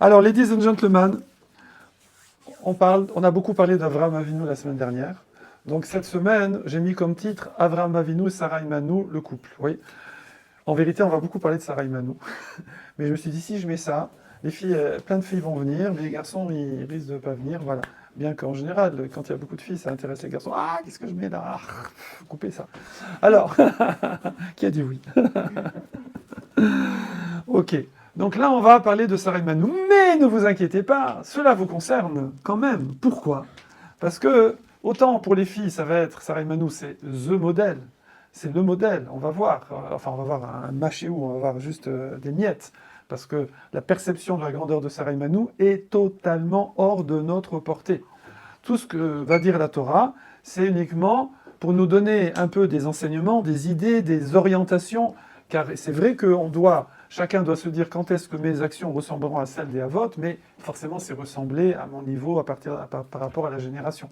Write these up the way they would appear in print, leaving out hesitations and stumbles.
Alors, ladies and gentlemen, on a beaucoup parlé d'Avraham Avinu la semaine dernière. Donc, cette semaine, j'ai mis comme titre Avraham Avinu et Sarah Imanu, le couple. Oui. En vérité, on va beaucoup parler de Sarah Imanu. Mais je me suis dit, si je mets ça, les filles, plein de filles vont venir, mais les garçons, ils risquent de ne pas venir. Voilà. Bien qu'en général, quand il y a beaucoup de filles, ça intéresse les garçons. Ah, qu'est-ce que je mets là? Coupez ça. Alors, qui a dit oui? Ok. Donc là, on va parler de Sarah Imanu. Mais ne vous inquiétez pas, cela vous concerne quand même. Pourquoi? Parce que, autant pour les filles, ça va être Sarah Imanu, c'est the modèle. C'est le modèle. On va voir. Enfin, on va voir un machéou, on va voir juste des miettes. Parce que la perception de la grandeur de Sarah Imanu est totalement hors de notre portée. Tout ce que va dire la Torah, c'est uniquement pour nous donner un peu des enseignements, des idées, des orientations. Car c'est vrai que chacun doit se dire quand est-ce que mes actions ressembleront à celles des Havot, mais forcément c'est ressembler à mon niveau par rapport à la génération.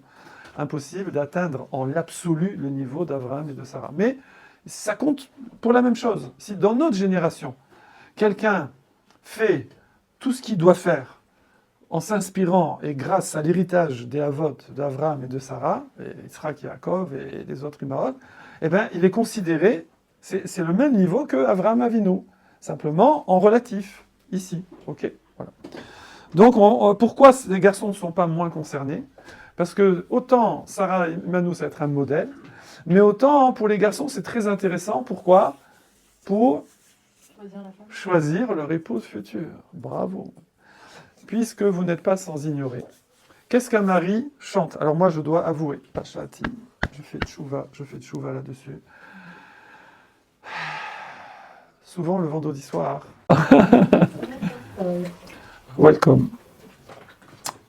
Impossible d'atteindre en l'absolu le niveau d'Abraham et de Sarah. Mais ça compte pour la même chose. Si dans notre génération, quelqu'un fait tout ce qu'il doit faire en s'inspirant et grâce à l'héritage des Havot, d'Abraham et de Sarah, et Yitzhak, Yaakov et les autres Imarot, eh bien, il est considéré, c'est le même niveau que Avraham Avinu, simplement en relatif, ici. Ok, voilà. Donc, pourquoi les garçons ne sont pas moins concernés? Parce que autant Sarah Imanu, ça va être un modèle, mais autant pour les garçons, c'est très intéressant. Pourquoi? Pour choisir leur épouse future. Bravo. Puisque vous n'êtes pas sans ignorer. Qu'est-ce qu'un mari chante? Alors moi, je dois avouer, Pachati, je fais tchouva là-dessus. Souvent le vendredi soir. Welcome.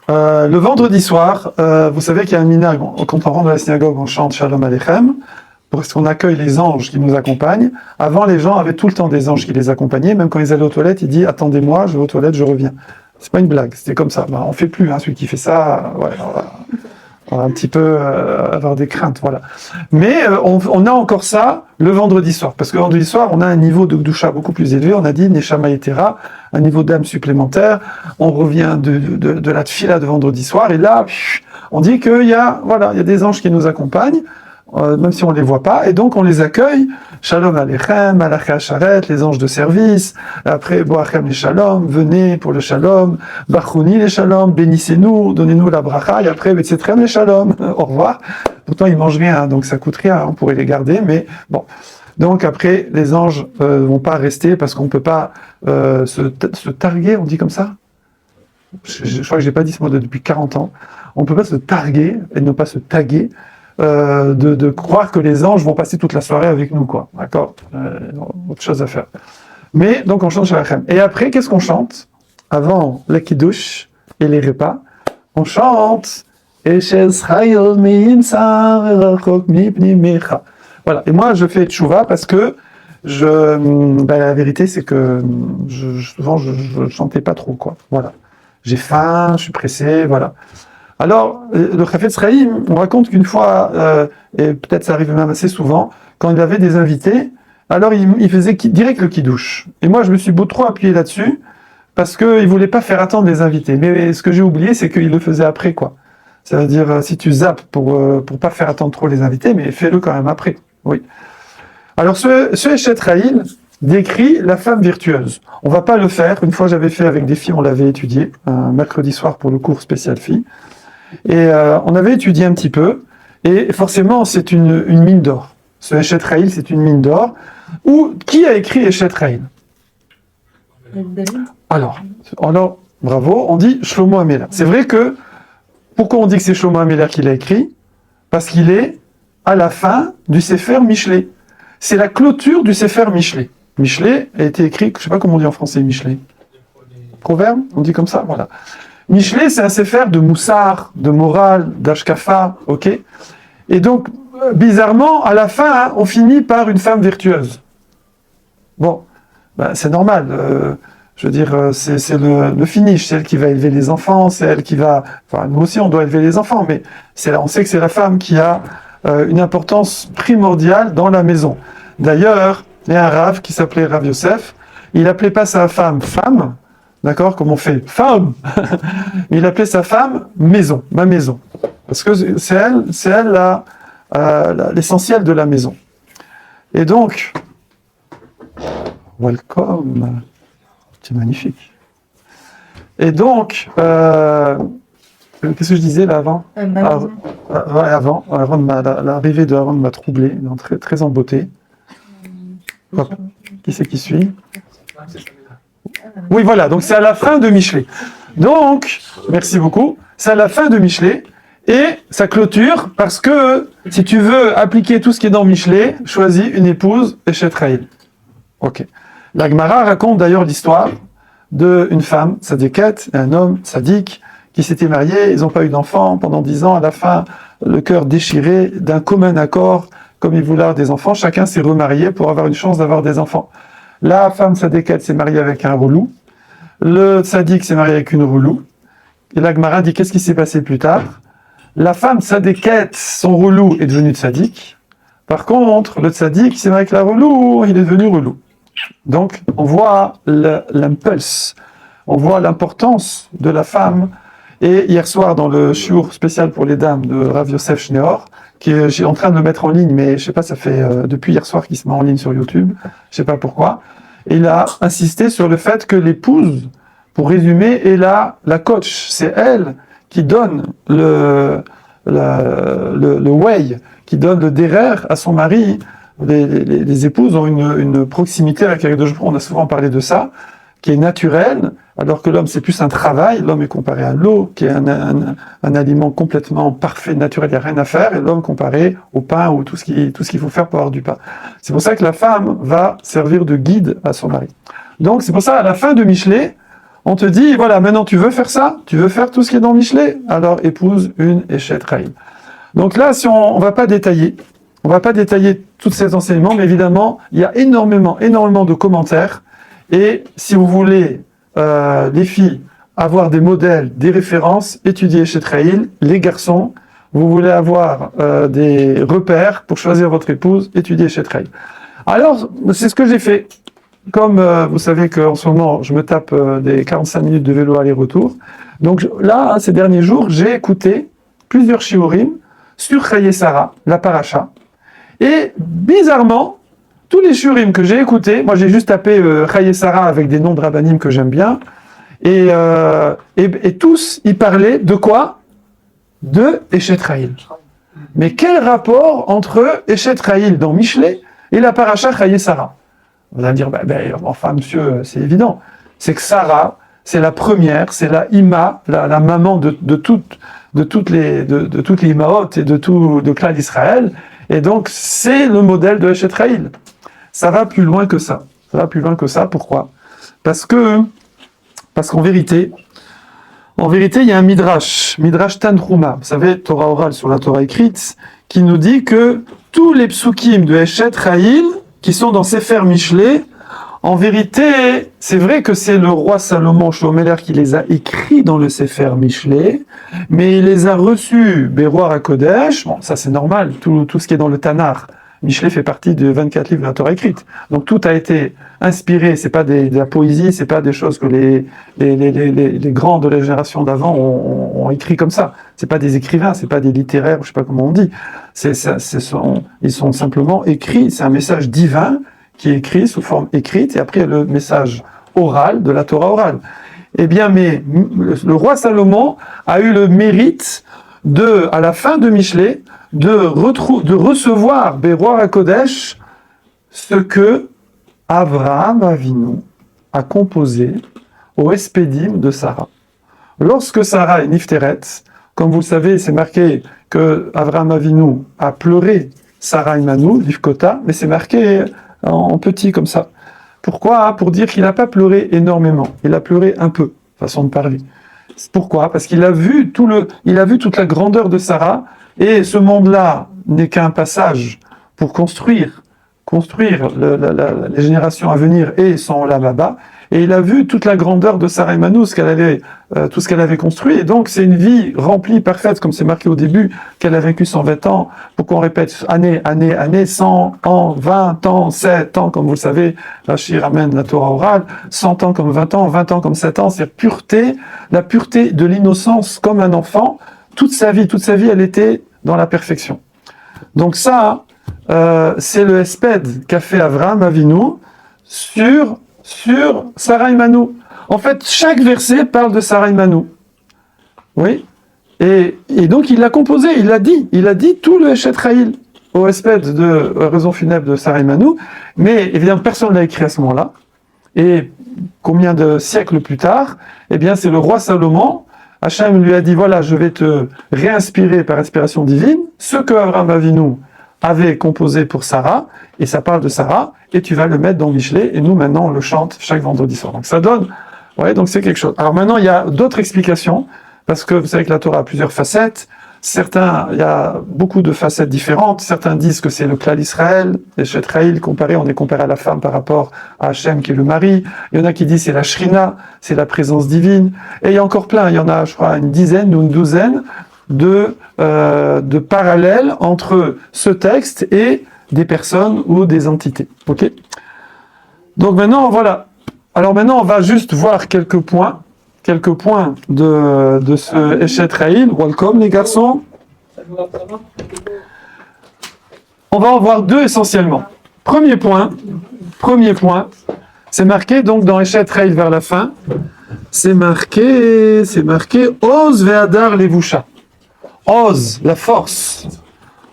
Le vendredi soir, vous savez qu'il y a un minag, quand on rentre dans la synagogue, on chante Shalom Aleichem, parce qu'on accueille les anges qui nous accompagnent. Avant, les gens avaient tout le temps des anges qui les accompagnaient, même quand ils allaient aux toilettes, ils disaient « Attendez-moi, je vais aux toilettes, je reviens ». C'est pas une blague, c'était comme ça. On fait plus, celui qui fait ça, ouais, on va un petit peu avoir des craintes, voilà. Mais on a encore ça le vendredi soir, parce que le vendredi soir, on a un niveau de Gdusha beaucoup plus élevé, on a dit Neshama Yetera, un niveau d'âme supplémentaire, on revient de la tfila de vendredi soir, et là, on dit qu'il y a des anges qui nous accompagnent, même si on ne les voit pas, et donc on les accueille, Shalom Aleichem, Malachi Asharet, les anges de service, après Boachem les Shalom, venez pour le Shalom, Bachuni les Shalom, bénissez-nous, donnez-nous la bracha, et après Betzetrem les Shalom, au revoir. Pourtant ils mangent rien, donc ça coûte rien, on pourrait les garder, mais bon. Donc après, les anges vont pas rester, parce qu'on peut pas se targuer, on dit comme ça? Je crois que j'ai pas dit ce mot depuis 40 ans. On peut pas se targuer, et ne pas se taguer, de croire que les anges vont passer toute la soirée avec nous, quoi. D'accord? Autre chose à faire. Mais, donc, on chante Shalachem. Et après, qu'est-ce qu'on chante? Avant les kiddush et les repas, on chante voilà. Et moi, je fais tchouva parce que la vérité, c'est que souvent, je chantais pas trop, quoi. Voilà. J'ai faim, je suis pressé, voilà. Alors, le Chafetz Chaim, on raconte qu'une fois, et peut-être ça arrive même assez souvent, quand il avait des invités, alors il faisait direct le kiddush. Et moi, je me suis trop appuyé là-dessus, parce qu'il ne voulait pas faire attendre les invités. Mais ce que j'ai oublié, c'est qu'il le faisait après, quoi. Ça veut dire, si tu zappes pour pas faire attendre trop les invités, mais fais-le quand même après. Oui. Alors, ce Eshet Raïl décrit la femme virtueuse. On va pas le faire. Une fois, j'avais fait avec des filles, on l'avait étudié, un mercredi soir pour le cours spécial filles. Et on avait étudié un petit peu, et forcément, c'est une mine d'or. Ce Eshet Raïl, c'est une mine d'or. Qui a écrit Eshet Raïl? Alors, bravo, on dit Shlomo Améler. C'est vrai que, pourquoi on dit que c'est Shlomo Améler qui l'a écrit? Parce qu'il est à la fin du Sefer Mishlei. C'est la clôture du Sefer Mishlei. Mishlei a été écrit, je ne sais pas comment on dit en français Mishlei. Proverbe, on dit comme ça, voilà. Mishlei, c'est un sefer de moussar, de morale, d'ashkafa, ok? Et donc, bizarrement, à la fin, on finit par une femme virtueuse. Bon, c'est normal. Je veux dire, c'est le finish, c'est elle qui va élever les enfants, c'est elle qui va... Enfin, nous aussi, on doit élever les enfants, mais on sait que c'est la femme qui a une importance primordiale dans la maison. D'ailleurs, il y a un Rav qui s'appelait Rav Yosef, il appelait pas sa femme, d'accord, comme on fait femme, mais il appelait sa femme maison, ma maison, parce que c'est elle l'essentiel de la maison. Et donc, welcome, c'est magnifique. Et donc, qu'est-ce que je disais là avant? Avant l'arrivée de Aaron m'a troublé, donc très, très embêté. Qui c'est qui suit? Oui, voilà, donc c'est à la fin de Michelet. Donc, merci beaucoup, c'est à la fin de Michelet, et ça clôture, parce que si tu veux appliquer tout ce qui est dans Michelet, choisis une épouse Eshet Raïl. Ok. La Gemara raconte d'ailleurs l'histoire d'une femme, Tzaddiket, et un homme, Tzaddik, qui s'étaient mariés, ils n'ont pas eu d'enfants pendant 10 ans, à la fin, le cœur déchiré, d'un commun accord, comme ils voulaient avoir des enfants, chacun s'est remarié pour avoir une chance d'avoir des enfants. La femme Tzaddiket s'est mariée avec un relou, le Tzaddik s'est marié avec une relou, et la Gemara dit qu'est-ce qui s'est passé plus tard? La femme Tzaddiket, son relou, est devenu Tzaddik. Par contre, le Tzaddik s'est marié avec la relou, il est devenu relou. Donc, on voit l'impulse, on voit l'importance de la femme. Et hier soir, dans le shiur spécial pour les dames de Rav Yosef Schneor, qui j'ai en train de le mettre en ligne, mais je sais pas, ça fait depuis hier soir qu'il se met en ligne sur YouTube, je sais pas pourquoi, et il a insisté sur le fait que l'épouse, pour résumer, est la coach. C'est elle qui donne le way, qui donne le derer à son mari. Les épouses ont une proximité avec les deux jours. On a souvent parlé de ça, qui est naturelle, alors que l'homme c'est plus un travail. L'homme est comparé à l'eau, qui est un aliment complètement parfait, naturel, il n'y a rien à faire, et l'homme comparé au pain ou tout ce qu'il faut faire pour avoir du pain. C'est pour ça que la femme va servir de guide à son mari. Donc c'est pour ça, à la fin de Michelet, on te dit, voilà, maintenant tu veux faire ça, tu veux faire tout ce qui est dans Michelet, alors épouse une Eshet Raïl. Donc là, si on va pas détailler, tous ces enseignements, mais évidemment, il y a énormément de commentaires. Et si vous voulez, les filles, avoir des modèles, des références, étudiez Eshet Raïl. Les garçons, vous voulez avoir des repères pour choisir votre épouse, étudiez Eshet Raïl. Alors, c'est ce que j'ai fait. Comme vous savez qu'en ce moment, je me tape des 45 minutes de vélo aller-retour. Donc là, ces derniers jours, j'ai écouté plusieurs shiurim sur Chaye Sarah, la paracha. Et bizarrement, tous les shiurim que j'ai écoutés, moi j'ai juste tapé Chaye Sarah avec des noms de rabbanim que j'aime bien, et tous, ils parlaient de quoi? De Eshet Raïl. Mais quel rapport entre Eshet Raïl dans Michelet et la paracha Chaye Sarah? Vous allez me dire, enfin monsieur, c'est évident. C'est que Sarah, c'est la première, c'est la Ima, la maman de toutes les Imaot et de Klal Israël. Et donc, c'est le modèle de Eshet Raïl. Ça va plus loin que ça. Pourquoi? Parce qu'en vérité, il y a un Midrash Tanhuma, vous savez, Torah orale sur la Torah écrite, qui nous dit que tous les psukim de Eshet Raïl, qui sont dans Sefer Michelet, en vérité, c'est vrai que c'est le roi Salomon Shlomo qui les a écrits dans le Sefer Michelet, mais il les a reçus Beroar HaKodesh. Bon, ça c'est normal, tout ce qui est dans le Tanakh. Michelet fait partie de 24 livres de la Torah écrite. Donc tout a été inspiré, c'est pas de la poésie, c'est pas des choses que les grands de la génération d'avant ont écrit comme ça. C'est pas des écrivains, c'est pas des littéraires, je sais pas comment on dit. Ils sont simplement écrits, c'est un message divin qui est écrit sous forme écrite, et après il y a le message oral de la Torah orale. Eh bien, mais le roi Salomon a eu le mérite à la fin de Michelet, de recevoir Beroar HaKodesh ce que Avraham Avinu a composé au Espedim de Sarah. Lorsque Sarah est Nifteret, comme vous le savez, c'est marqué que Avraham Avinu a pleuré Sarah Imanu, Livkota, mais c'est marqué en petit comme ça. Pourquoi? Pour dire qu'il n'a pas pleuré énormément, il a pleuré un peu, façon de parler. Pourquoi? Parce qu'il a vu toute la grandeur de Sarah, et ce monde-là n'est qu'un passage pour construire les générations à venir et son Olam Haba. et il a vu toute la grandeur de Sarah Immanou, tout ce qu'elle avait construit, et donc c'est une vie remplie, parfaite, comme c'est marqué au début, qu'elle a vécu 120 ans. Pourquoi on répète année, 100 ans, 20 ans, 7 ans, comme vous le savez, Rashi ramène la Torah orale, 100 ans comme 20 ans comme 7 ans, c'est la pureté de l'innocence comme un enfant. Toute sa vie, elle était dans la perfection. Donc ça, c'est le hesped qu'a fait Avraham Avinu sur Sarah Immanou. En fait, chaque verset parle de Sarah Immanou. Oui. Et donc il l'a composé, il a dit tout le Eshet Chayil au hesped de raison funèbre de Sarah Immanou, mais évidemment personne ne l'a écrit à ce moment-là. Et combien de siècles plus tard, eh bien c'est le roi Salomon. Hachem lui a dit, voilà, je vais te réinspirer par inspiration divine ce que Avraham Avinu avait composé pour Sarah, et ça parle de Sarah, et tu vas le mettre dans Michelet, et nous maintenant on le chante chaque vendredi soir. Donc ça donne, donc c'est quelque chose. Alors maintenant il y a d'autres explications, parce que vous savez que la Torah a plusieurs facettes. Il y a beaucoup de facettes différentes. Certains disent que c'est le Klal Israël, les Eshet Chayil, on est comparé à la femme par rapport à Hachem qui est le mari. Il y en a qui disent c'est la Shrina, c'est la présence divine. Et il y a encore plein, il y en a, je crois, une dizaine ou une douzaine de parallèles entre ce texte et des personnes ou des entités. Ok ? Donc maintenant, voilà. Alors maintenant, on va juste voir quelques points de ce Eshet Chayil. Welcome les garçons. On va en voir deux essentiellement. Premier point, c'est marqué donc dans Eshet Chayil vers la fin, c'est marqué Oz ve'adar levusha. Oz, la force.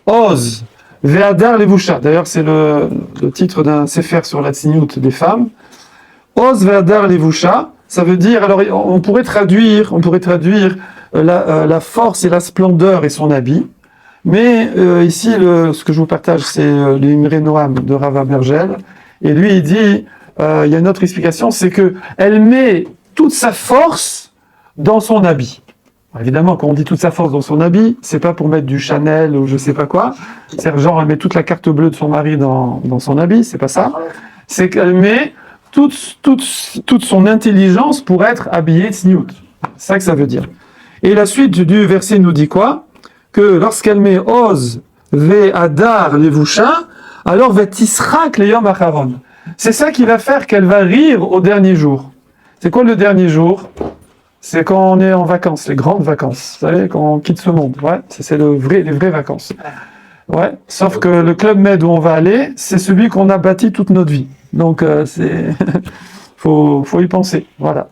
Oz ve'adar levusha. D'ailleurs, c'est le titre d'un sefer sur la tzniut des femmes. Oz ve'adar levusha. Ça veut dire, alors on pourrait traduire la force et la splendeur et son habit, mais ici, ce que je vous partage, c'est l'Imre Noam de Rava Bergel, et lui il dit, il y a une autre explication, c'est que elle met toute sa force dans son habit. Évidemment, quand on dit toute sa force dans son habit, c'est pas pour mettre du Chanel ou je sais pas quoi, c'est genre elle met toute la carte bleue de son mari dans son habit, c'est pas ça, c'est qu'elle met toute son intelligence pour être habillée tzniut. C'est ça que ça veut dire. Et la suite du verset nous dit quoi? Que lorsqu'elle met Oz ve'adar levusha, alors ve'tisrak leyom acharon. C'est ça qui va faire qu'elle va rire au dernier jour. C'est quoi le dernier jour? C'est quand on est en vacances, les grandes vacances. Vous savez, quand on quitte ce monde. Ouais, c'est les vraies vacances. Ouais, sauf que le Club Med où on va aller, c'est celui qu'on a bâti toute notre vie. Donc faut y penser. Voilà.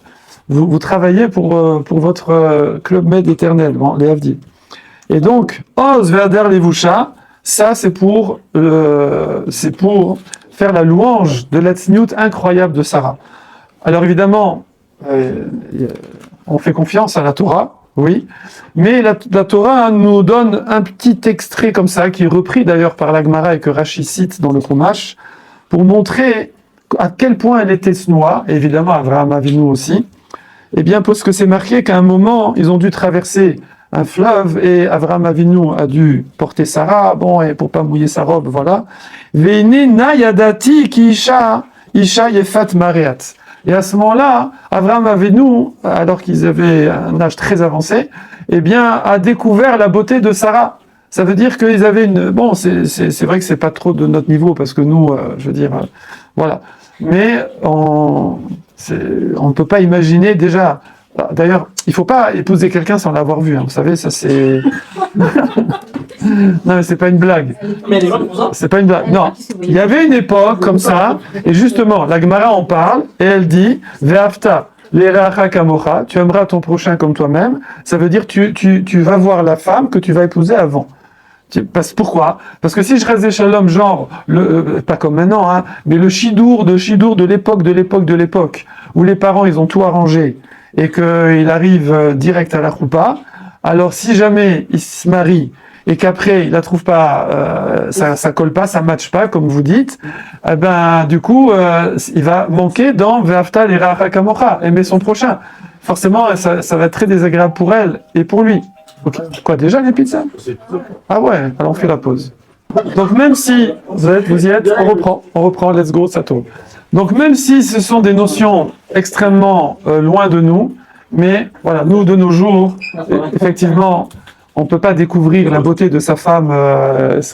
Vous travaillez pour votre Club Med éternel, bon, les Havdil. Et donc, Oz ve'adar levusha, ça c'est pour faire la louange de la tzniut incroyable de Sarah. Alors évidemment, on fait confiance à la Torah, oui, mais la Torah nous donne un petit extrait comme ça, qui est repris d'ailleurs par la Gemara et que Rashi cite dans le Chumash, pour montrer à quel point elle était snoie, et évidemment Avraham Avinu aussi. Eh bien, parce que c'est marqué qu'à un moment, ils ont dû traverser un fleuve, et Avraham Avinu a dû porter Sarah, bon, et pour pas mouiller sa robe, voilà. Veine na yadati ki isha yefat mareat. Et à ce moment-là, Avraham Avinu, alors qu'ils avaient un âge très avancé, eh bien, a découvert la beauté de Sarah. Ça veut dire qu'ils avaient une... Bon, c'est vrai que c'est pas trop de notre niveau, parce que nous, je veux dire, voilà. Mais on ne peut pas imaginer déjà... D'ailleurs, il ne faut pas épouser quelqu'un sans l'avoir vu, hein. Vous savez, ça c'est... Non, mais c'est pas une blague. C'est pas une blague. Non, il y avait une époque comme ça, et justement, la Gemara en parle, et elle dit Ve'afta l'eracha kamocha, tu aimeras ton prochain comme toi-même. Ça veut dire tu vas voir la femme que tu vas épouser avant. Pourquoi? Parce que si je reste des shalom, genre, pas comme maintenant, hein, mais le shidour de l'époque, où les parents ils ont tout arrangé, et qu'il arrive direct à la choupa, alors si jamais il se marie, et qu'après il la trouve pas, ça colle pas, ça matche pas, comme vous dites, eh ben du coup il va manquer dans Ve'afta l'eracha kamocha, aimer son prochain. Forcément, ça va être très désagréable pour elle et pour lui. Okay. Quoi, déjà les pizzas? Ah ouais, alors on fait la pause. Donc même si vous y êtes, on reprend, let's go, ça tourne. Donc même si ce sont des notions extrêmement loin de nous, mais voilà, nous de nos jours, effectivement, on ne peut pas découvrir la beauté de sa femme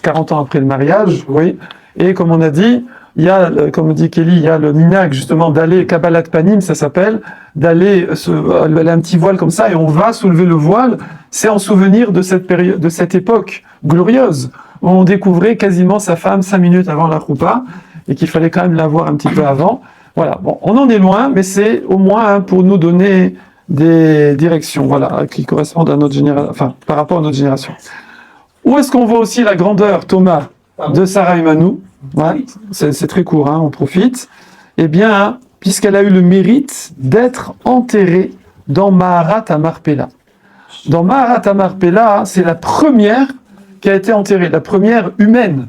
40 ans après le mariage, oui. Et comme on a dit, il y a, comme dit Kelly, il y a le minag justement d'aller, Kabbalat Panim, ça s'appelle, d'aller un petit voile comme ça, et on va soulever le voile. C'est en souvenir de cette période, de cette époque glorieuse, où on découvrait quasiment sa femme 5 minutes avant la choupa, et qu'il fallait quand même la voir un petit peu avant. Voilà, bon, on en est loin, mais c'est au moins pour nous donner des directions, voilà, qui correspondent à notre génération, enfin, par rapport à notre génération. Où est-ce qu'on voit aussi la grandeur, Thomas, de Sarah Emmanou? Ouais, c'est très court, hein, on profite. Eh bien, puisqu'elle a eu le mérite d'être enterrée dans Maharat Amarpela. Dans Maharat Amarpela, c'est la première qui a été enterrée, la première humaine.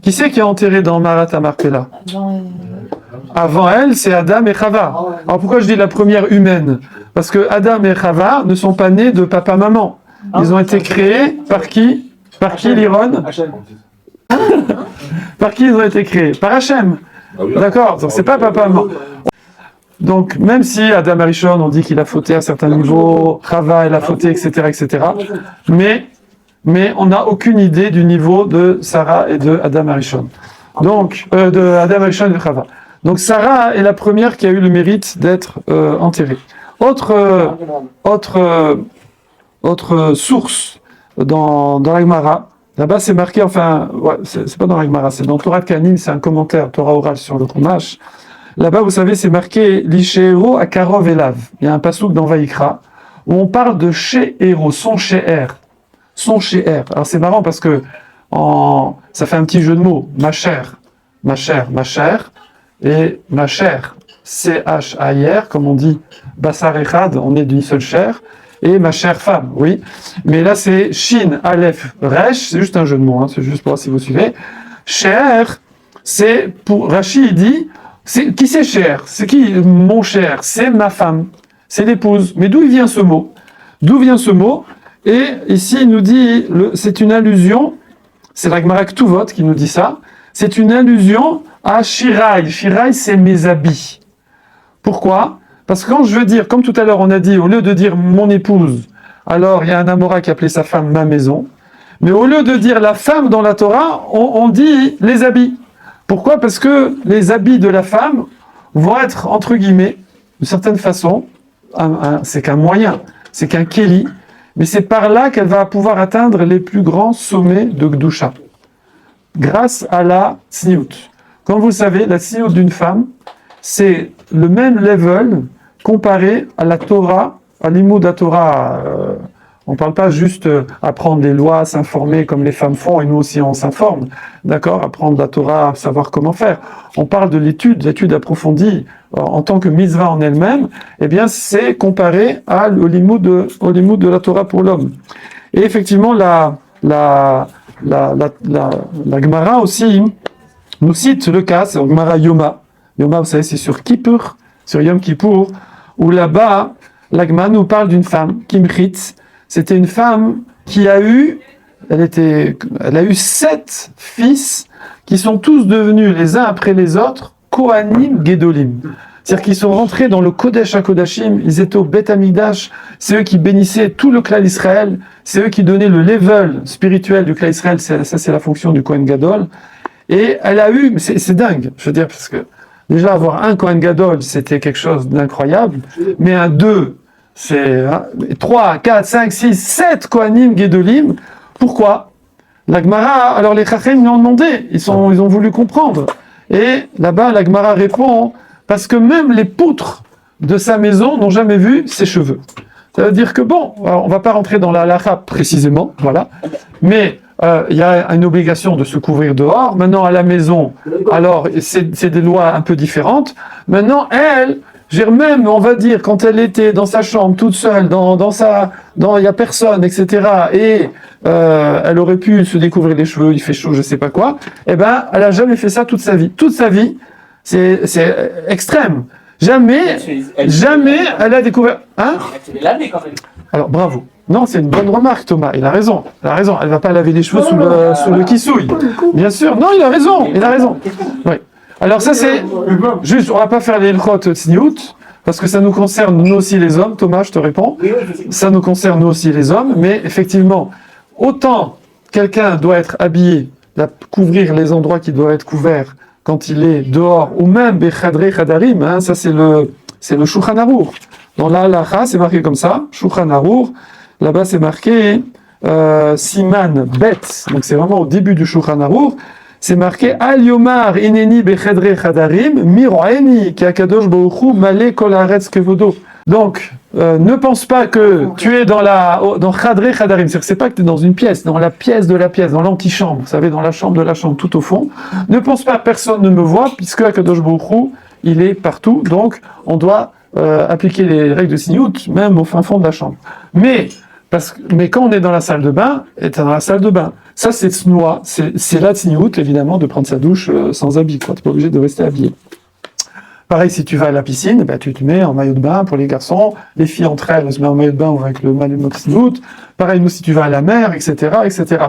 Qui c'est qui est enterré dans Maharat Amarpela? Avant elle, c'est Adam et Chava. Alors pourquoi je dis la première humaine? Parce que Adam et Chava ne sont pas nés de papa-maman. Ils ont été créés par qui? Par qui, Liron? Par qui ils ont été créés? Par Hachem. D'accord, donc c'est pas papa-maman. Donc même si Adam Arishon, on dit qu'il a fauté à certains niveaux, Chava, elle a fauté, etc., etc., mais on n'a aucune idée du niveau de Sarah et de Adam Arishon. Donc, de Adam Arishon et de Chava. Donc Sarah est la première qui a eu le mérite d'être enterrée. Autre source dans la Gemara, là-bas c'est marqué, enfin, ouais, c'est pas dans la Gemara, c'est dans Torah de Kanim, c'est un commentaire, Torah oral sur le Chumash. Là-bas, vous savez, c'est marqué L'Ishéro à Karov Elav. Il y a un pasouk dans Vaïkra où on parle de She'ero, son She'er. Son She'er. Alors c'est marrant parce que ça fait un petit jeu de mots. Ma chère, ma chère, ma chère. Et ma chère, C-H-A-I-R, comme on dit, Bassar Echad, on est d'une seule chair. Et ma chère femme, oui. Mais là, c'est Shin, Aleph, Resh, c'est juste un jeu de mots, hein, c'est juste pour voir si vous suivez. Cher, c'est pour Rashi, il dit, qui c'est cher? C'est qui mon cher? C'est ma femme, c'est l'épouse. Mais d'où vient ce mot? D'où vient ce mot? Et ici, il nous dit, c'est une allusion, c'est la Gemara Ktuvot qui nous dit ça, c'est une allusion à Shirai. Shirai, c'est mes habits. Pourquoi? Parce que quand je veux dire, comme tout à l'heure on a dit, au lieu de dire mon épouse, alors il y a un Amora qui appelait sa femme ma maison, mais au lieu de dire la femme dans la Torah, on dit les habits. Pourquoi? Parce que les habits de la femme vont être, entre guillemets, de certaine façon, c'est qu'un moyen, c'est qu'un kéli, mais c'est par là qu'elle va pouvoir atteindre les plus grands sommets de Gdusha, grâce à la tzniut. Comme vous le savez, la tzniut d'une femme, c'est le même level comparé à la Torah, à l'imoud à Torah. On ne parle pas juste apprendre les lois, s'informer comme les femmes font, et nous aussi on s'informe, d'accord, apprendre la Torah, savoir comment faire. On parle de l'étude approfondie en tant que mitzvah en elle-même, eh bien c'est comparé au limoud de la Torah pour l'homme. Et effectivement, la Gemara aussi nous cite le cas, c'est la Gemara Yoma. Yoma, vous savez, c'est sur Kippur, sur Yom Kippour, où là-bas, la Gemara nous parle d'une femme, Kimchit. C'était une femme qui a eu 7 fils qui sont tous devenus les uns après les autres Kohanim Gedolim. C'est-à-dire qu'ils sont rentrés dans le Kodesh HaKodashim, ils étaient au Beth Amikdash, c'est eux qui bénissaient tout le clan Israël, c'est eux qui donnaient le level spirituel du clan Israël, ça c'est la fonction du Kohen Gadol. Et elle a eu, c'est dingue, je veux dire, parce que déjà avoir un Kohen Gadol, c'était quelque chose d'incroyable, mais un 2, c'est 3, 4, 5, 6, 7 Kohanim Gedolim. Pourquoi? La Gemara, alors les Chachem lui ont demandé, ils ont voulu comprendre. Et là-bas, la Gemara répond, parce que même les poutres de sa maison n'ont jamais vu ses cheveux. Ça veut dire que bon, alors on va pas rentrer dans la halakha précisément, voilà, mais il y a une obligation de se couvrir dehors. Maintenant, à la maison, alors c'est des lois un peu différentes. Maintenant, elle, même, on va dire, quand elle était dans sa chambre toute seule, il y a personne, etc., et elle aurait pu se découvrir les cheveux, il fait chaud, je sais pas quoi, eh ben, elle a jamais fait ça toute sa vie. Toute sa vie, c'est extrême. Jamais elle a découvert. Hein? Alors, bravo. Non, c'est une bonne remarque, Thomas. Il a raison. Elle va pas laver les cheveux sous le kissouille. Bien sûr. Non, il a raison. Oui. Alors ça c'est juste, on va pas faire les ilchot tsniout, parce que ça nous concerne nous aussi les hommes. Thomas, je te réponds. Ça nous concerne nous aussi les hommes, mais effectivement, autant quelqu'un doit être habillé, couvrir les endroits qui doivent être couverts quand il est dehors, ou même bechadre chadarim, hein, ça c'est le Shulchan Aruch. Dans la halacha, c'est marqué comme ça, Shulchan Aruch, là-bas c'est marqué Siman Bet, donc c'est vraiment au début du Shulchan Aruch, c'est marqué Al Yomar Ineni Bechadre Chadarim Miroeni Ki Akadosh Baruch Hu Male Kol Haaretz Kevodo. Donc, ne pense pas que tu es dans Chadre Chadarim, c'est pas que tu es dans une pièce, dans la pièce de la pièce, dans l'antichambre, vous savez, dans la chambre de la chambre, tout au fond. Ne pense pas personne ne me voit, puisque Akadosh Baruch Hu, il est partout, donc on doit appliquer les règles de Sniout, même au fin fond de la chambre. Mais quand on est dans la salle de bain, dans la salle de bain, ça c'est tsnoua, c'est la Sniout, évidemment, de prendre sa douche sans habit, quoi. Tu n'es pas obligé de rester habillé. Pareil, si tu vas à la piscine, ben, tu te mets en maillot de bain pour les garçons, les filles entre elles se mettent en maillot de bain ou avec le maillot de Sniout. Pareil, nous, si tu vas à la mer, etc.,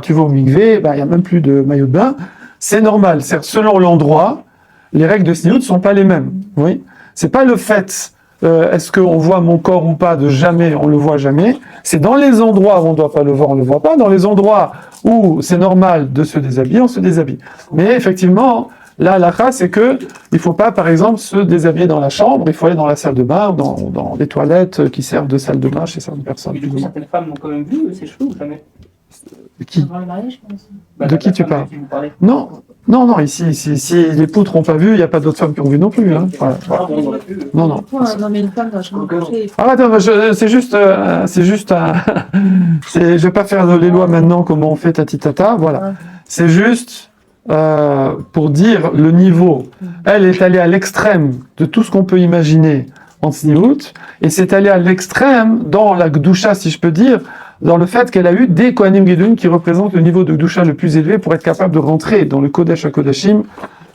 tu vas au mikvé, ben, il n'y a même plus de maillot de bain. C'est normal, selon l'endroit, les règles de Sniout ne sont pas les mêmes. Oui. C'est pas le fait, est-ce qu'on voit mon corps ou pas, de jamais, on le voit jamais. C'est dans les endroits où on ne doit pas le voir, on ne le voit pas. Dans les endroits où c'est normal de se déshabiller, on se déshabille. Mais effectivement, là, l'halakha, c'est que il faut pas, par exemple, se déshabiller dans la chambre, il faut aller dans la salle de bain, dans les toilettes qui servent de salle de bain chez certaines personnes. Et du coup, certaines femmes ont quand même vu ces cheveux ou jamais? Qui? De qui tu parles? Non, ici, les poutres n'ont pas vu, il n'y a pas d'autres femmes qui ont vu non plus. Hein. Voilà. Non. Non, mais une femme dans la chambre couchée. Ah, attends, c'est juste un... je vais pas faire les lois maintenant, comment on fait tatitata, voilà. Ouais. C'est juste pour dire le niveau. Elle est allée à l'extrême de tout ce qu'on peut imaginer en Sniout, et c'est allée à l'extrême dans la Gdusha, si je peux dire, dans le fait qu'elle a eu des Kohanim Gedolim qui représentent le niveau de Gdusha le plus élevé pour être capable de rentrer dans le Kodesh HaKodashim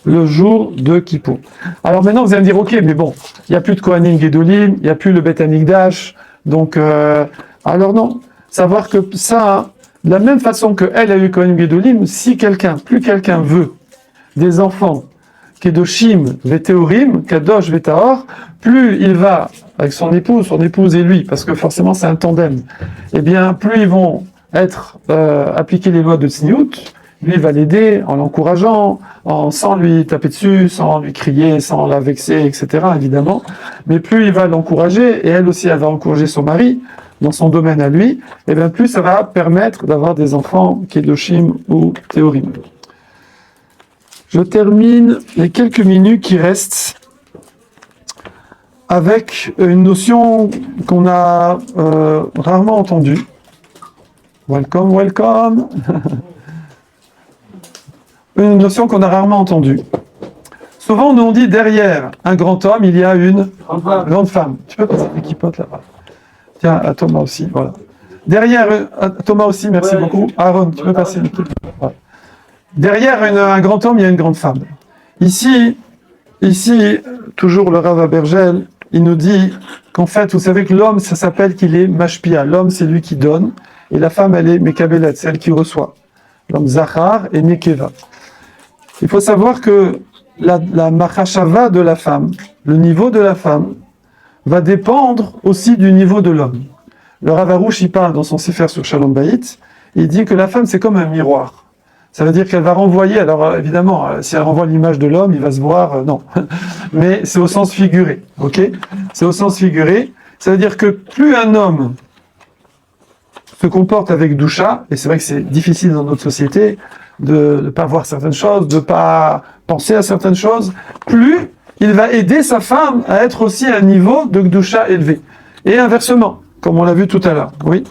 le jour de Kippour. Alors maintenant, vous allez me dire, ok, mais bon, il n'y a plus de Kohanim Gedolim, il n'y a plus le Beth Amikdash, donc, alors non, savoir que ça, de la même façon qu'elle a eu Kohanim Gedolim, si plus quelqu'un veut des enfants Kedoshim Veteorim, Kadosh Vetaor, plus il va avec son épouse et lui, parce que forcément c'est un tandem, eh bien plus ils vont être appliquer les lois de Sniout, lui va l'aider en l'encourageant, sans lui taper dessus, sans lui crier, sans la vexer, etc. évidemment, mais plus il va l'encourager, et elle aussi elle va encourager son mari dans son domaine à lui, et bien plus ça va permettre d'avoir des enfants Kedoshim ou Théorim. Je termine les quelques minutes qui restent avec une notion qu'on a rarement entendue. Welcome. Une notion qu'on a rarement entendue. Souvent, on dit derrière un grand homme, il y a une grande femme. Tu peux passer l'équipote là-bas. Tiens, à Thomas aussi, voilà. Derrière, Thomas aussi, merci beaucoup. Aaron, tu peux passer l'équipe. Voilà. Derrière un grand homme, il y a une grande femme. Ici, toujours le Rav Abergel, il nous dit qu'en fait, vous savez que l'homme, ça s'appelle qu'il est mashpia. L'homme, c'est lui qui donne, et la femme, elle est mekabelet, c'est elle qui reçoit. L'homme zachar et nekeva. Il faut savoir que la machashava de la femme, le niveau de la femme, va dépendre aussi du niveau de l'homme. Le Rav Arush, il parle dans son Sefer sur Shalom Bayit, il dit que la femme, c'est comme un miroir. Ça veut dire qu'elle va renvoyer, alors évidemment, si elle renvoie l'image de l'homme, il va se voir, non. Mais c'est au sens figuré, ok? C'est au sens figuré. Ça veut dire que plus un homme se comporte avec doucha, et c'est vrai que c'est difficile dans notre société de ne pas voir certaines choses, de ne pas penser à certaines choses, plus il va aider sa femme à être aussi à un niveau de doucha élevé. Et inversement, comme on l'a vu tout à l'heure, oui.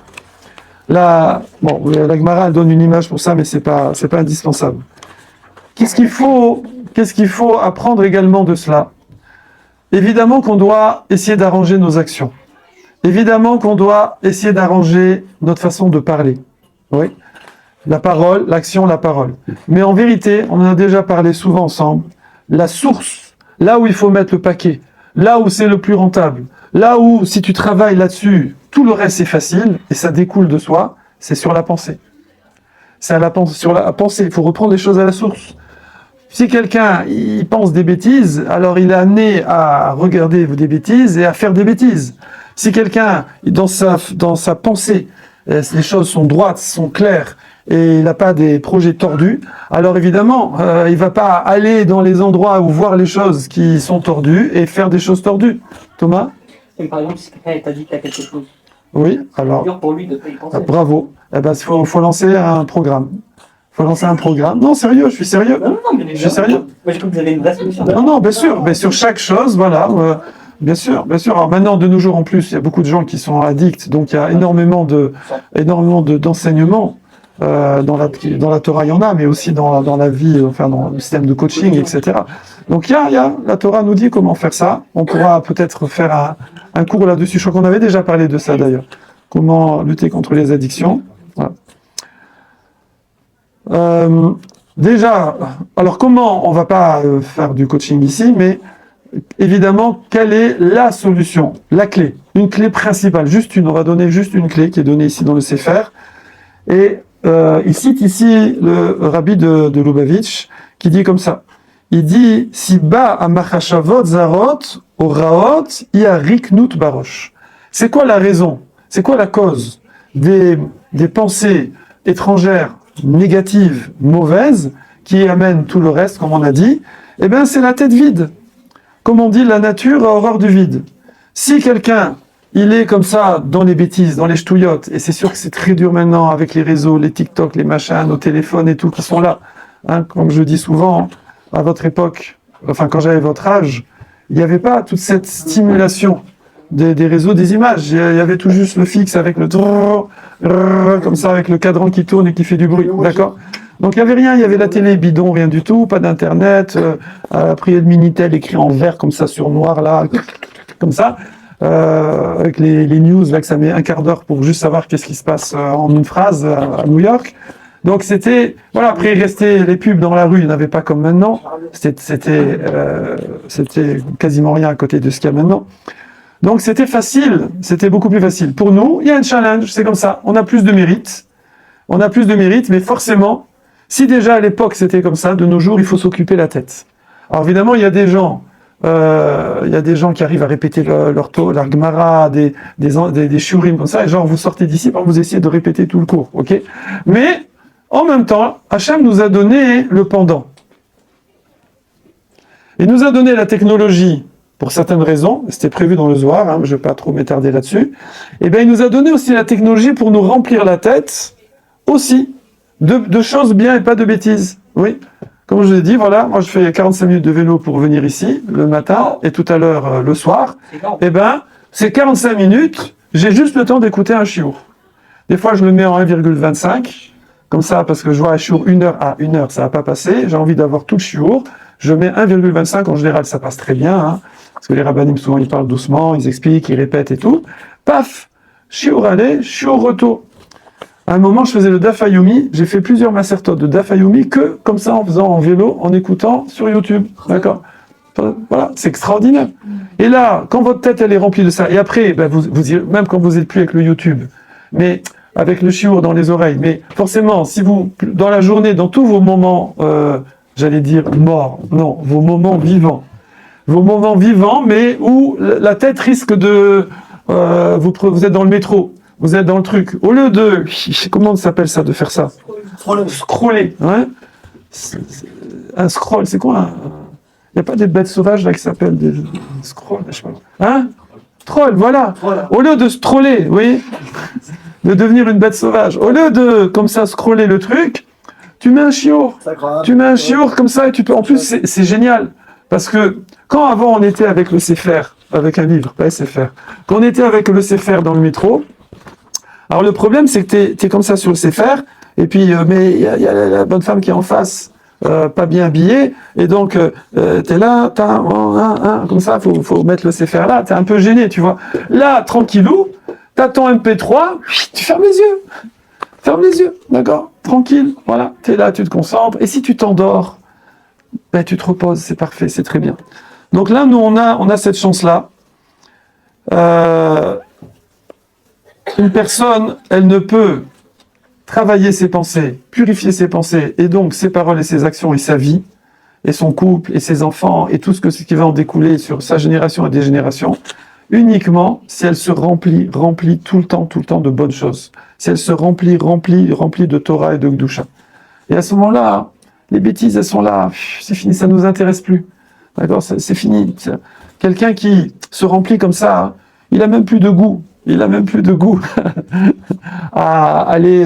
La Gemara donne une image pour ça, mais c'est pas indispensable. Qu'est-ce qu'il faut apprendre également de cela? Évidemment qu'on doit essayer d'arranger nos actions. Évidemment qu'on doit essayer d'arranger notre façon de parler. Oui. La parole, l'action, la parole. Mais en vérité, on en a déjà parlé souvent ensemble, la source, là où il faut mettre le paquet, là où c'est le plus rentable, là où, si tu travailles là-dessus, tout le reste c'est facile, et ça découle de soi, c'est sur la pensée. C'est sur la pensée, il faut reprendre les choses à la source. Si quelqu'un il pense des bêtises, alors il est amené à regarder des bêtises et à faire des bêtises. Si quelqu'un, dans sa pensée, les choses sont droites, sont claires, et il n'a pas des projets tordus, alors évidemment, il va pas aller dans les endroits où voir les choses qui sont tordues et faire des choses tordues. Thomas? Et par exemple, si quelqu'un t'a dit qu'il y a quelque chose, Oui, alors, c'est dur pour lui de pas y penser. bravo. Eh ben, faut lancer un programme. Faut lancer un programme. Non, sérieux, je suis sérieux. Non, mais Je suis sérieux. Moi, je trouve que vous avez une vraie solution. Non, non, bien sûr, mais sur chaque chose, voilà, bien sûr, bien sûr. Alors maintenant, de nos jours en plus, il y a beaucoup de gens qui sont addicts, donc il y a énormément d'enseignements dans la Torah, il y en a, mais aussi dans la vie, enfin dans le système de coaching, etc. Donc la Torah nous dit comment faire ça. On pourra peut-être faire un cours là-dessus. Je crois qu'on avait déjà parlé de ça d'ailleurs. Comment lutter contre les addictions. Voilà. Déjà, alors comment, on va pas faire du coaching ici, mais évidemment, quelle est la solution, la clé, une clé principale, juste une, on va donner juste une clé qui est donnée ici dans le Sefer, et il cite ici le rabbi de Lubavitch, qui dit comme ça, il dit, si ba amachashavot zarot, o raot, ia riknut barosh. C'est quoi la raison, c'est quoi la cause des pensées étrangères, négatives, mauvaises, qui amènent tout le reste, comme on a dit? Eh bien, c'est la tête vide. Comme on dit, la nature a horreur du vide. Si quelqu'un, il est comme ça, dans les bêtises, dans les ch'touillottes, et c'est sûr que c'est très dur maintenant avec les réseaux, les TikTok, les machins, nos téléphones et tout qui sont là. Hein, comme je dis souvent, à votre époque, enfin quand j'avais votre âge, il n'y avait pas toute cette stimulation des réseaux, des images. Il y avait tout juste le fixe avec le comme ça, avec le cadran qui tourne et qui fait du bruit, d'accord? Donc il n'y avait rien, il y avait la télé bidon, rien du tout, pas d'internet, après il y a le Minitel écrit en vert comme ça sur noir là, comme ça, avec les news là que ça met un quart d'heure pour juste savoir qu'est-ce qui se passe en une phrase à New York. Donc c'était, voilà, après il restait les pubs dans la rue, il n'y en avait pas comme maintenant, c'était quasiment rien à côté de ce qu'il y a maintenant. Donc c'était facile, c'était beaucoup plus facile. Pour nous, il y a un challenge, c'est comme ça, on a plus de mérite, mais forcément, si déjà à l'époque c'était comme ça, de nos jours il faut s'occuper la tête. Alors évidemment il y a des gens qui arrivent à répéter leur Gemara, des shiurim comme ça, et genre vous sortez d'ici, vous essayez de répéter tout le cours, ok? Mais en même temps, Hachem nous a donné le pendant. Il nous a donné la technologie pour certaines raisons, c'était prévu dans le Zohar, hein, je ne vais pas trop m'étarder là-dessus. Et bien il nous a donné aussi la technologie pour nous remplir la tête aussi de choses bien et pas de bêtises. Oui, comme je vous ai dit, voilà, moi je fais 45 minutes de vélo pour venir ici le matin et tout à l'heure le soir. Et ben ces 45 minutes, j'ai juste le temps d'écouter un chiour. Des fois je le mets en 1,25, comme ça parce que je vois un chiour 1 heure à 1 heure, ça va pas passer. J'ai envie d'avoir tout le chiour. Je mets 1,25, en général ça passe très bien, hein, parce que les rabbinim souvent ils parlent doucement, ils expliquent, ils répètent et tout. Paf, chiour aller, chiour retour. À un moment, je faisais le Daf Yomi, j'ai fait plusieurs masertot de Daf Yomi que comme ça en faisant en vélo, en écoutant sur YouTube. D'accord? Voilà, c'est extraordinaire. Et là, quand votre tête elle est remplie de ça, et après, ben, même quand vous n'êtes plus avec le YouTube, mais avec le chiour dans les oreilles, mais forcément, si vous, dans la journée, dans tous vos moments, j'allais dire morts, non, vos moments vivants, mais où la tête risque de, vous êtes dans le métro, vous êtes dans le truc. Au lieu de... Comment ça s'appelle ça, de faire ça? Scroller. Hein, un scroll, c'est quoi? Il n'y a pas des bêtes sauvages là qui s'appellent des scrolls, je sais pas. Hein? Troll, voilà. Au lieu de scroller, oui, de devenir une bête sauvage. Au lieu de, comme ça, scroller le truc, tu mets un chiour. Tu mets un chiour comme ça et tu peux... En plus, c'est génial. Parce que quand avant on était avec le Sefer, avec un livre, pas SFR, quand on était avec le Sefer dans le métro, alors le problème c'est que t'es comme ça sur le Sefer, et puis mais il y a la bonne femme qui est en face, pas bien habillée, et donc t'es là, comme ça, faut mettre le Sefer là, t'es un peu gêné, tu vois. Là, tranquillou, t'as ton MP3, tu fermes les yeux. Ferme les yeux, d'accord? Tranquille, voilà, t'es là, tu te concentres, et si tu t'endors, ben, tu te reposes, c'est parfait, c'est très bien. Donc là, nous, on a cette chance-là. Une personne, elle ne peut travailler ses pensées, purifier ses pensées, et donc ses paroles et ses actions et sa vie, et son couple, et ses enfants, et tout ce qui va en découler sur sa génération et des générations, uniquement si elle se remplit tout le temps de bonnes choses. Si elle se remplit de Torah et de Gdusha. Et à ce moment-là, les bêtises, elles sont là, c'est fini, ça nous intéresse plus. D'accord, c'est fini. Quelqu'un qui se remplit comme ça, il a même plus de goût. Il a même plus de goût à aller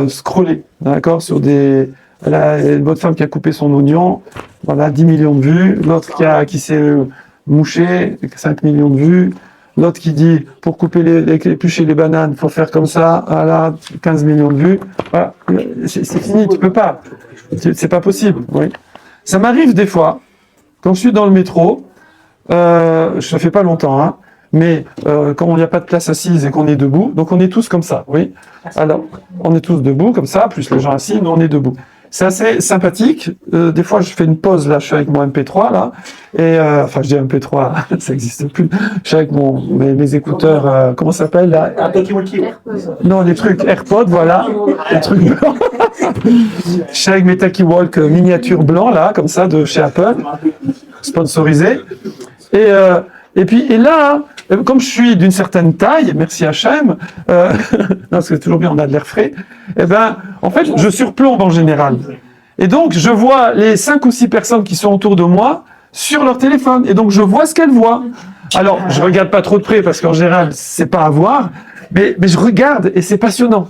scroller, d'accord, sur des... Là, une bonne femme qui a coupé son oignon, voilà, 10 millions de vues. L'autre qui s'est mouché, 5 millions de vues. L'autre qui dit, pour couper éplucher les bananes, faut faire comme ça, voilà, 15 millions de vues. Voilà, c'est fini, tu peux pas. C'est pas possible, oui. Ça m'arrive des fois, quand je suis dans le métro, ça fait pas longtemps, hein, mais quand il n'y a pas de place assise et qu'on est debout, donc on est tous comme ça, oui. Alors, on est tous debout, comme ça, plus les gens assis, nous on est debout. C'est assez sympathique. Des fois, je fais une pause, là, je suis avec mon MP3, là, et enfin, je dis MP3, ça n'existe plus. Je suis avec mes écouteurs, comment ça s'appelle, là? Non, les trucs AirPods, voilà, les trucs blancs. Je suis avec mes Taki Walk miniatures blancs, là, comme ça, de chez Apple, sponsorisés. Et là, comme je suis d'une certaine taille, merci H&M, parce que c'est toujours bien, on a de l'air frais, en fait, je surplombe en général. Et donc, je vois les 5 ou 6 personnes qui sont autour de moi sur leur téléphone. Et donc, je vois ce qu'elles voient. Alors, je regarde pas trop de près, parce qu'en général, c'est pas à voir, mais je regarde, et c'est passionnant.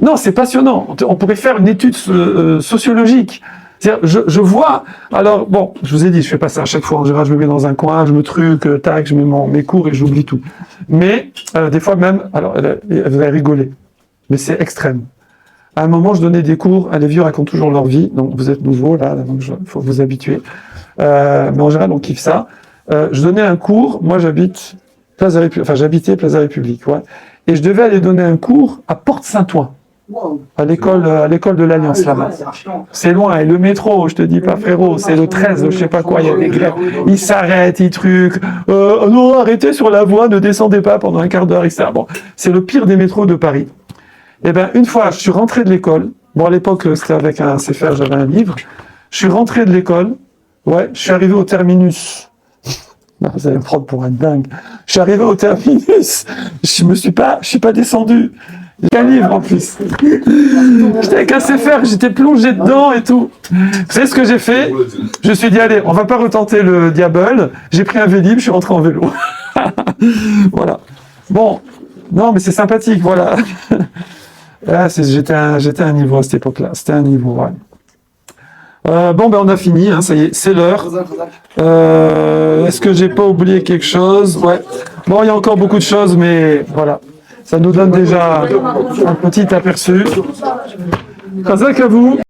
Non, c'est passionnant. On pourrait faire une étude sociologique. Je vois, alors bon, je vous ai dit, je fais pas ça à chaque fois, en général je me mets dans un coin, je me truc, tac, je mets mes cours et j'oublie tout. Mais des fois même, alors vous allez rigoler, mais c'est extrême. À un moment, je donnais des cours, les vieux racontent toujours leur vie, donc vous êtes nouveau là, donc il faut vous habituer. Mais en général, on kiffe ça. Je donnais un cours, moi j'habitais Place de la République, ouais, et je devais aller donner un cours à Porte-Saint-Ouen. À l'école de l'Alliance là-bas. C'est loin, et le métro, je te dis pas frérot, c'est le 13, je sais pas quoi, il y a des grèves. Ils s'arrêtent, ils truquent. Non, arrêtez sur la voie, ne descendez pas pendant un quart d'heure, etc. Bon, c'est le pire des métros de Paris. Et une fois, je suis rentré de l'école. Bon, à l'époque, c'était avec un CFR, j'avais un livre. Je suis rentré de l'école. Ouais, je suis arrivé au terminus. Non, vous allez me prendre pour un dingue. Je suis arrivé au terminus. Je suis pas descendu. J'ai un livre en plus. J'étais avec un CFR, j'étais plongé dedans et tout. Vous savez ce que j'ai fait? Je me suis dit, allez, on va pas retenter le diable. J'ai pris un Vélib, je suis rentré en vélo. Voilà. Bon, non, mais c'est sympathique, voilà. J'étais à un niveau à cette époque-là. C'était un niveau, ouais. On a fini, hein, ça y est, c'est l'heure. Est-ce que j'ai pas oublié quelque chose? Ouais. Bon, il y a encore beaucoup de choses, mais voilà. Ça nous donne déjà un petit aperçu. Chazak à vous.